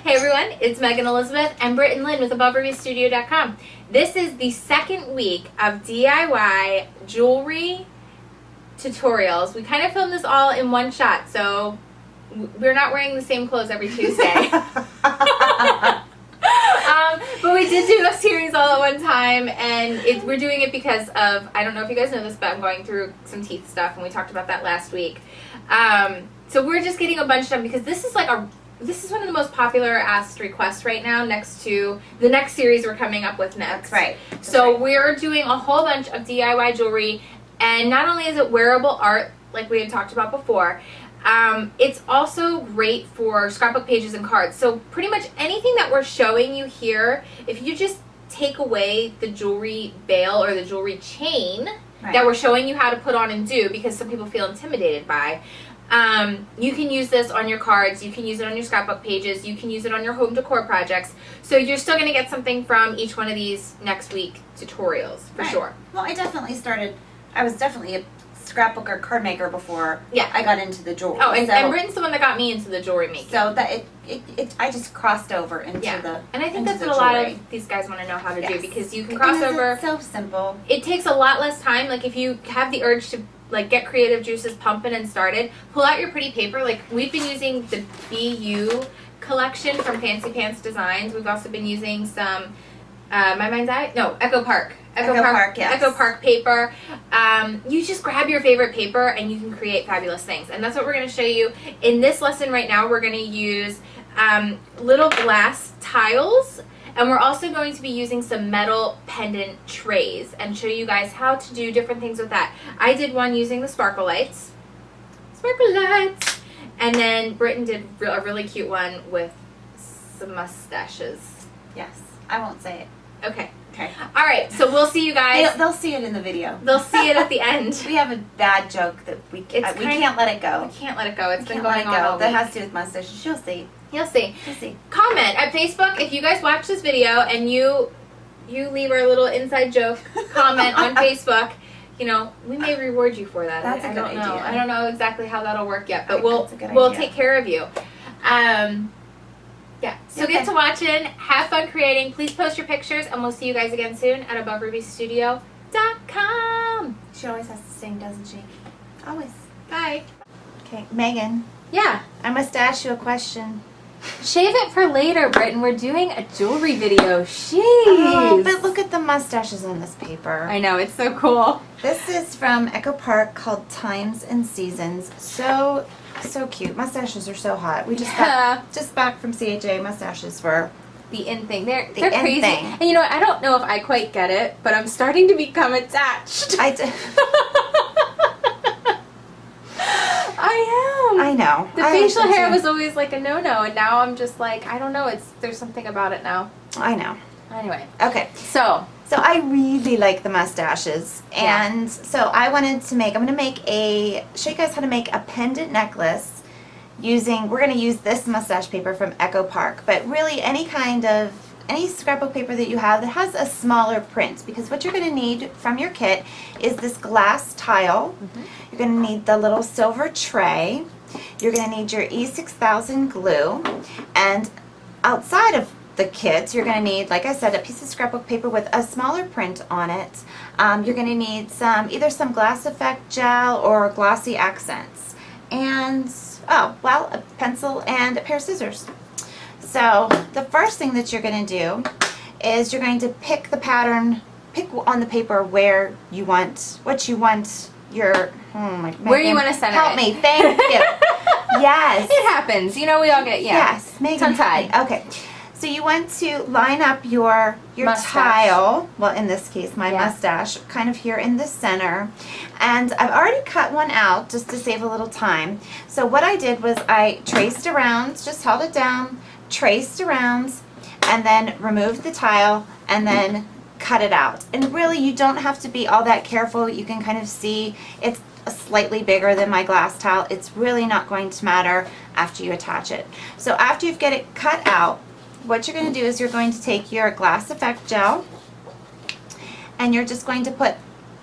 Hey everyone, it's Megan Elizabeth and Britt and Lynn with AboveReviewStudio.com. This is the second week of DIY jewelry tutorials. We kind of filmed this all in one shot, so we're not wearing the same clothes every Tuesday. But we did do a series all at one time, and we're doing it because of, I don't know if you guys know this, but I'm going through some teeth stuff, and we talked about that last week. So we're just getting a bunch done because this is one of the most popular asked requests right now, next to the next series we're coming up with next. That's right. We're doing a whole bunch of DIY jewelry, and not only is it wearable art, like we had talked about before, it's also great for scrapbook pages and cards. So pretty much anything that we're showing you here, if you just take away the jewelry bail or the jewelry chain that we're showing you how to put on and do, because some people feel intimidated by, you can use this on your cards, you can use it on your scrapbook pages, you can use it on your home decor projects. So you're still going to get something from each one of these next week tutorials, for sure. Well, I was definitely a scrapbook or card maker before I got into the jewelry. Oh, and Britton's the one that got me into the jewelry making. So that I just crossed over into the and I think that's what a lot of these guys want to know how to do, because you can cross over. It's so simple. It takes a lot less time. Like if you have the urge to get creative juices pumping and started, pull out your pretty paper. Like we've been using the BU collection from Fancy Pants Designs. We've also been using some Echo Park. Echo Park paper. You just grab your favorite paper and you can create fabulous things. And that's what we're going to show you in this lesson right now. We're going to use little glass tiles, and we're also going to be using some metal pendant trays and show you guys how to do different things with that. I did one using the sparkle lights. And then Britton did a really cute one with some mustaches. Yes. I won't say it. Okay. All right, so we'll see you guys. They'll see it in the video. They'll see it at the end. We have a bad joke that we can't let it go. We can't let it go. It's been going on all week. That has to do with mustaches. You'll see. You'll see. Comment at Facebook if you guys watch this video and you leave our little inside joke comment on Facebook. You know, we may reward you for that. That's a good idea. I don't know exactly how that'll work yet, but we'll take care of you. So get to watching, have fun creating. Please post your pictures, and we'll see you guys again soon at AboveReviewStudio.com. She always has to sing, doesn't she? Always. Bye. Okay, Megan. Yeah. I must ask you a question. Shave it for later, Britton. We're doing a jewelry video. Jeez. Oh, but look at the mustaches on this paper. I know, it's so cool. This is from Echo Park, called Times and Seasons. So cute. Mustaches are so hot. We just got back from CHA. Mustaches were the in thing. They're in crazy. Thing. And you know what? I don't know if I quite get it, but I'm starting to become attached. I do. I am. I know. The facial hair was always like a no-no, and now I'm just like, I don't know. There's something about it now. I know. Anyway. Okay. So I really like the mustaches, and so I'm going to show you guys how to make a pendant necklace we're going to use this mustache paper from Echo Park, but really any scrapbook paper that you have that has a smaller print, because what you're going to need from your kit is this glass tile. You're going to need the little silver tray. You're going to need your E6000 glue, and outside of the kit, you're going to need, like I said, a piece of scrapbook paper with a smaller print on it. You're going to need either some glass effect gel or glossy accents, and a pencil and a pair of scissors. So the first thing that you're going to do is you're going to pick the pattern, pick on the paper what you want your, where you want to center help me, thank you. Yes. It happens. You know, we all get, Yes, tongue-tied. Okay. So you want to line up your tile, well in this case my mustache, kind of here in the center. And I've already cut one out just to save a little time. So what I did was I traced around, just held it down, traced around, and then removed the tile and then cut it out. And really you don't have to be all that careful. You can kind of see it's slightly bigger than my glass tile. It's really not going to matter after you attach it. So after you've got it cut out, what you're going to do is you're going to take your glass effect gel and you're just going to put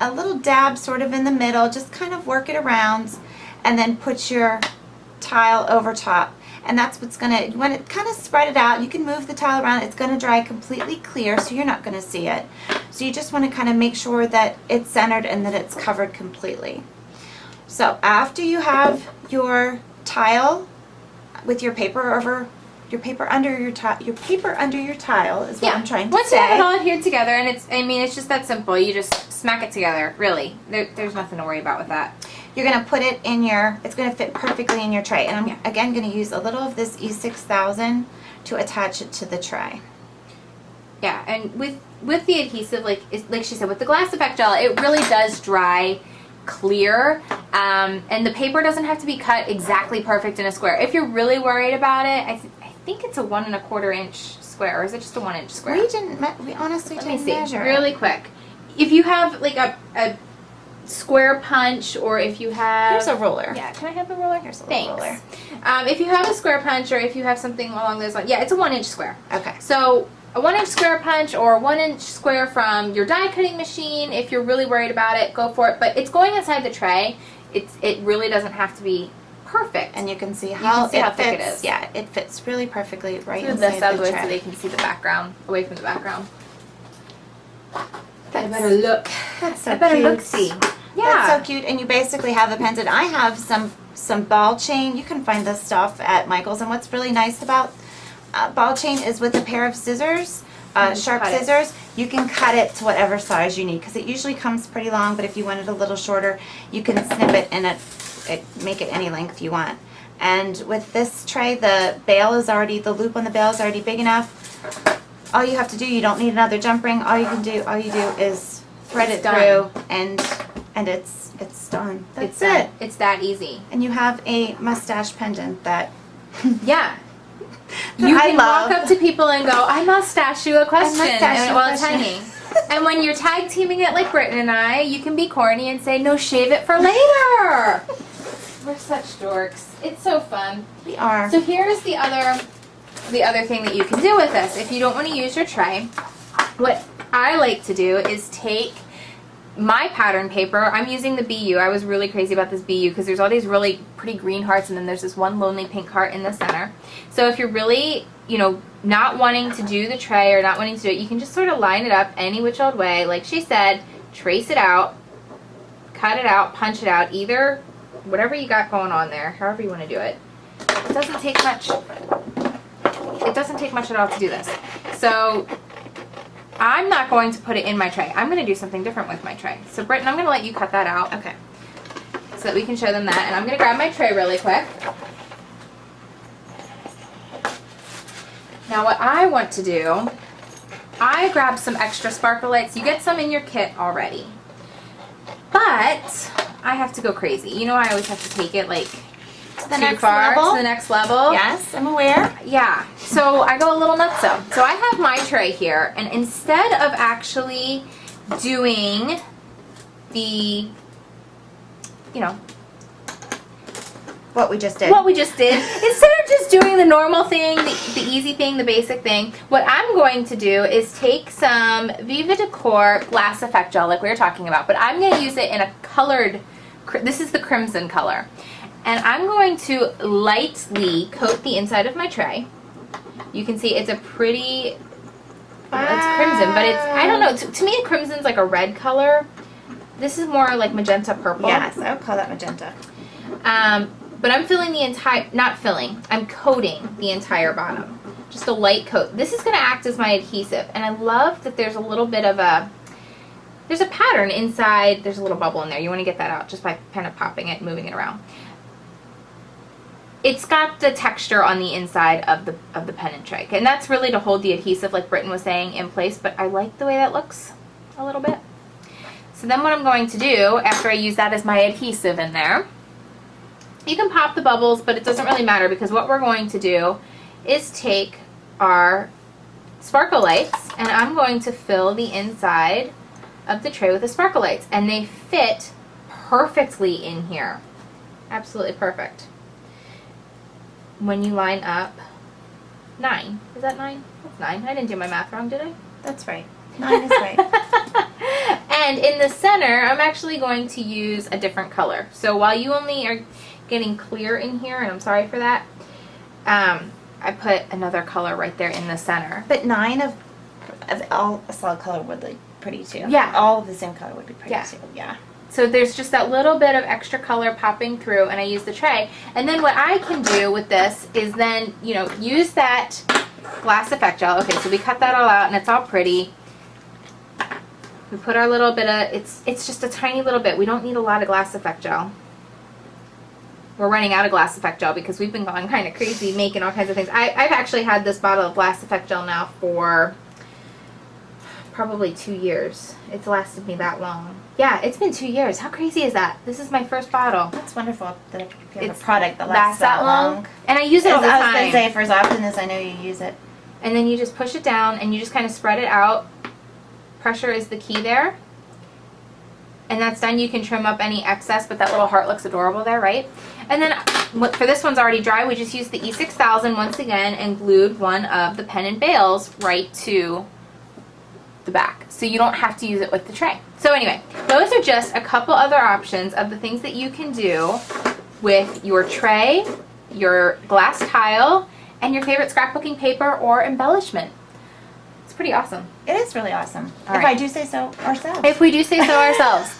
a little dab sort of in the middle, just kind of work it around, and then put your tile over top. And that's what's gonna, you want to kind of spread it out. You can move the tile around. It's gonna dry completely clear, so you're not gonna see it. So you just want to kind of make sure that it's centered and that it's covered completely. So after you have your tile with your paper over, your paper under your tile is what I'm trying to Once say. you have it all adhered together, and it's just that simple. You just smack it together, really. There's nothing to worry about with that. You're going to put it in it's going to fit perfectly in your tray. And I'm again going to use a little of this E6000 to attach it to the tray. Yeah, and with the adhesive, like she said, with the glass effect gel, it really does dry clear, and the paper doesn't have to be cut exactly perfect in a square. If you're really worried about it, I think it's a 1 1/4 inch square, or is it just a 1 inch square? We honestly didn't measure really quick. If you have like a square punch, or if you have... Here's a ruler. Yeah, can I have the ruler? Here's a little ruler. If you have a square punch, or if you have something along those lines, yeah, it's a 1 inch square. Okay. So a 1 inch square punch, or a 1 inch square from your die cutting machine, if you're really worried about it, go for it. But it's going inside the tray. It really doesn't have to be perfect. And you can see how thick fits. it is. Yeah, it fits really perfectly right Move inside this out of the the way tray. so they can see the background, away from the background. That's, I better look. That's so I better cute. look-see. Yeah. That's so cute. And you basically have a pendant. I have some ball chain. You can find this stuff at Michael's. And what's really nice about ball chain is with a pair of scissors, sharp cut it. scissors, you can cut it to whatever size you need, because it usually comes pretty long, but if you want it a little shorter, you can snip it and make it any length you want. And with this tray, the loop on the bail is already big enough. All you have to do, you don't need another jump ring. All you do is thread it through, and it's done. That's it. It's that easy. And you have a mustache pendant that Yeah. You I can love. walk up to people and go, I mustache you a question. mustache you a Well, it's question. tiny. And when you're tag teaming it like Britton and I, you can be corny and say, no, shave it for later. We're such dorks. It's so fun. We are. So here's the other thing that you can do with this. If you don't want to use your tray, what I like to do is take my pattern paper. I'm using the BU. I was really crazy about this BU because there's all these really pretty green hearts, and then there's this one lonely pink heart in the center. So if you're really, not wanting to do the tray or not wanting to do it, you can just sort of line it up any which old way. Like she said, trace it out, cut it out, punch it out, either whatever you got going on there, however you want to do it. It doesn't take much. It doesn't take much at all to do this. So I'm not going to put it in my tray. I'm going to do something different with my tray. So Britton, I'm going to let you cut that out. Okay. So that we can show them that. And I'm going to grab my tray really quick. Now what I want to do, I grabbed some extra sparkle lights. You get some in your kit already. But I have to go crazy. I always have to take it like To the too next far level. to the next level. Yes, I'm aware. Yeah, so I go a little nutso. So I have my tray here, and instead of actually doing the, What we just did. instead of just doing the normal thing, the easy thing, the basic thing, what I'm going to do is take some Viva Decor glass effect gel like we were talking about, but I'm going to use it in a colored, this is the crimson color. And I'm going to lightly coat the inside of my tray. You can see it's a pretty, it's crimson, but it's, I don't know, to me crimson's like a red color. This is more like magenta purple. Yes, I would call that magenta. But I'm filling the entire, not filling, I'm coating the entire bottom. Just a light coat. This is going to act as my adhesive. And I love that there's a little bit of there's a pattern inside. There's a little bubble in there. You want to get that out just by kind of popping it, moving it around. It's got the texture on the inside of the pendant tray. And that's really to hold the adhesive, like Britton was saying, in place. But I like the way that looks a little bit. So then what I'm going to do, after I use that as my adhesive in there, you can pop the bubbles, but it doesn't really matter because what we're going to do is take our sparkle lights and I'm going to fill the inside of the tray with the sparkle lights. And they fit perfectly in here. Absolutely perfect. When you line up 9. Is that 9? That's 9. I didn't do my math wrong, did I? That's right. 9 is right. And in the center, I'm actually going to use a different color. So while you only are getting clear in here, and I'm sorry for that, I put another color right there in the center. But 9 of all a solid color would look pretty too. Yeah. All of the same color would be pretty Yeah. too. Yeah. So there's just that little bit of extra color popping through, and I use the tray. And then what I can do with this is then, you know, use that glass effect gel. Okay, so we cut that all out and it's all pretty. We put our little bit of, it's just a tiny little bit. We don't need a lot of glass effect gel. We're running out of glass effect gel because we've been going kind of crazy making all kinds of things. I've actually had this bottle of glass effect gel now for probably 2 years. It's lasted me that long. Yeah, it's been 2 years. How crazy is that? This is my first bottle. That's wonderful that you have It's a product that lasts that long. And I use it all the I time. was going to say, for as often as I know you use it. And then you just push it down and you just kind of spread it out. Pressure is the key there. And that's done. You can trim up any excess, but that little heart looks adorable there, right? And then for this one's already dry, we just used the E6000 once again and glued one of the pen and bails right to the back. So you don't have to use it with the tray. So anyway, those are just a couple other options of the things that you can do with your tray, your glass tile, and your favorite scrapbooking paper or embellishment. It's pretty awesome. It is really awesome. All if right. I do say so ourselves. If we do say so ourselves.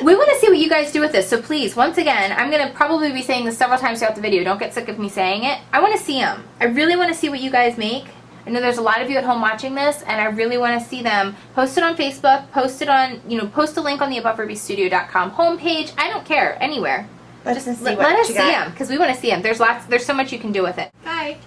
We want to see what you guys do with this, so please, once again, I'm going to probably be saying this several times throughout the video. Don't get sick of me saying it. I want to see them. I really want to see what you guys make. I know there's a lot of you at home watching this, and I really want to see them. Post it on Facebook, post it on, post a link on the AboveRubyStudio.com homepage. I don't care, anywhere. Let's just see let what us you see got. them, because we want to see them. There's so much you can do with it. Bye.